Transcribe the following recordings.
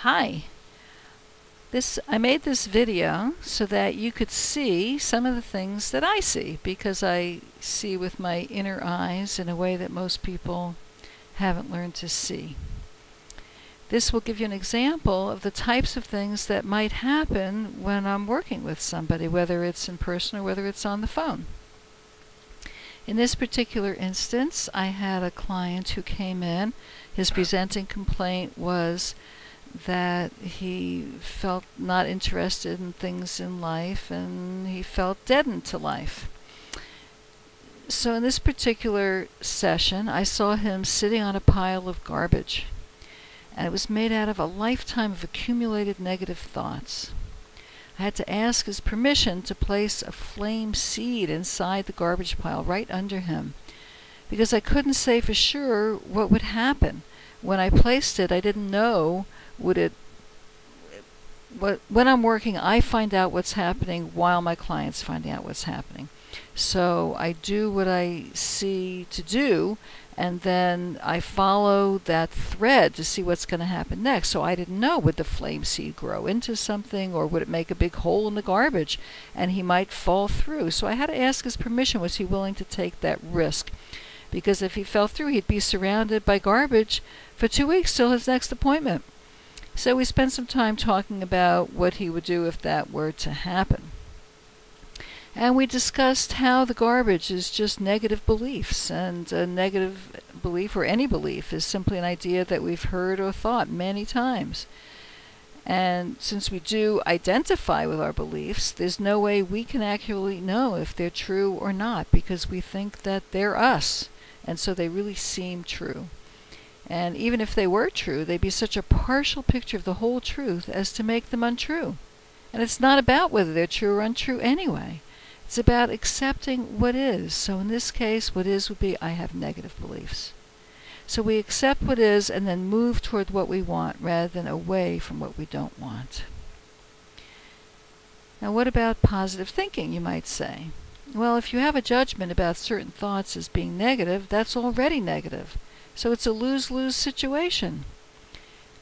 Hi. I made this video so that you could see some of the things that I see, because I see with my inner eyes in a way that most people haven't learned to see. This will give you an example of the types of things that might happen when I'm working with somebody, whether it's in person or whether it's on the phone. In this particular instance, I had a client who came in. His presenting complaint was that he felt not interested in things in life and he felt deadened to life. So in this particular session, I saw him sitting on a pile of garbage, and it was made out of a lifetime of accumulated negative thoughts. I had to ask his permission to place a flame seed inside the garbage pile right under him, because I couldn't say for sure what would happen. When I placed it, I didn't know when I'm working, I find out what's happening while my client's finding out what's happening. So I do what I see to do, and then I follow that thread to see what's going to happen next. So I didn't know, would the flame seed grow into something, or would it make a big hole in the garbage and he might fall through? So I had to ask his permission. Was he willing to take that risk? Because if he fell through, he'd be surrounded by garbage for 2 weeks till his next appointment. So we spent some time talking about what he would do if that were to happen. And we discussed how the garbage is just negative beliefs, and a negative belief, or any belief, is simply an idea that we've heard or thought many times. And since we do identify with our beliefs, there's no way we can accurately know if they're true or not, because we think that they're us, and so they really seem true. And even if they were true, they'd be such a partial picture of the whole truth as to make them untrue. And it's not about whether they're true or untrue anyway. It's about accepting what is. So in this case, what is would be, I have negative beliefs. So we accept what is and then move toward what we want rather than away from what we don't want. Now, what about positive thinking, you might say? Well, if you have a judgment about certain thoughts as being negative, that's already negative. So it's a lose-lose situation.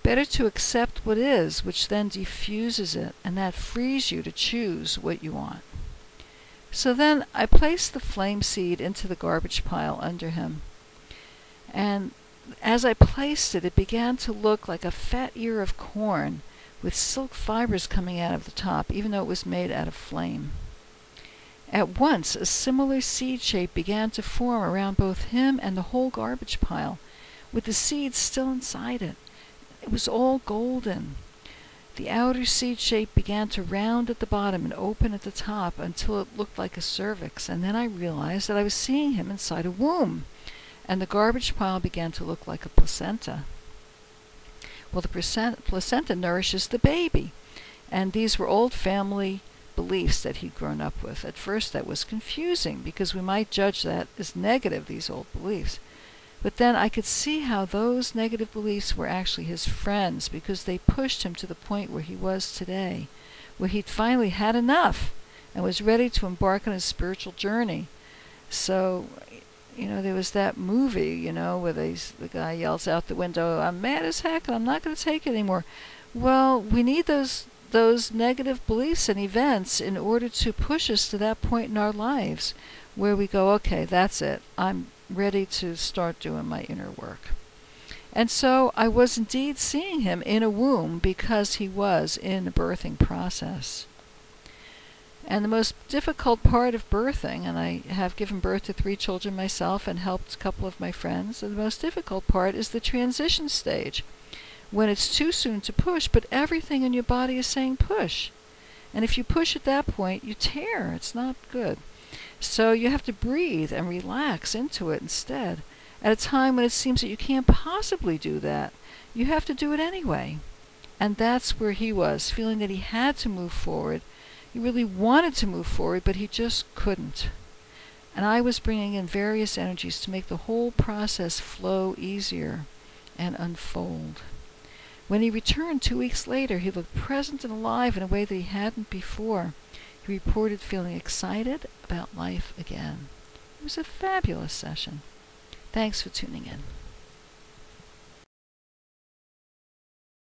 Better to accept what is, which then diffuses it, and that frees you to choose what you want. So then I placed the flame seed into the garbage pile under him. And as I placed it, it began to look like a fat ear of corn with silk fibers coming out of the top, even though it was made out of flame. At once, a similar seed shape began to form around both him and the whole garbage pile, with the seeds still inside it. It was all golden. The outer seed shape began to round at the bottom and open at the top until it looked like a cervix, and then I realized that I was seeing him inside a womb, and the garbage pile began to look like a placenta. Well, the placenta nourishes the baby, and these were old family beliefs that he'd grown up with. At first that was confusing, because we might judge that as negative, these old beliefs. But then I could see how those negative beliefs were actually his friends, because they pushed him to the point where he was today, where he'd finally had enough and was ready to embark on his spiritual journey. So, there was that movie, where the guy yells out the window, "I'm mad as heck and I'm not going to take it anymore." Well, we need those negative beliefs and events in order to push us to that point in our lives where we go, okay, that's it. I'm ready to start doing my inner work. And so I was indeed seeing him in a womb, because he was in a birthing process. And the most difficult part of birthing, and I have given birth to 3 children myself and helped a couple of my friends, and the most difficult part is the transition stage, when it's too soon to push, but everything in your body is saying push. And if you push at that point, you tear. It's not good. So you have to breathe and relax into it instead. At a time when it seems that you can't possibly do that, you have to do it anyway. And that's where he was, feeling that he had to move forward. He really wanted to move forward, but he just couldn't. And I was bringing in various energies to make the whole process flow easier and unfold. When he returned 2 weeks later, he looked present and alive in a way that he hadn't before. He reported feeling excited about life again. It was a fabulous session. Thanks for tuning in.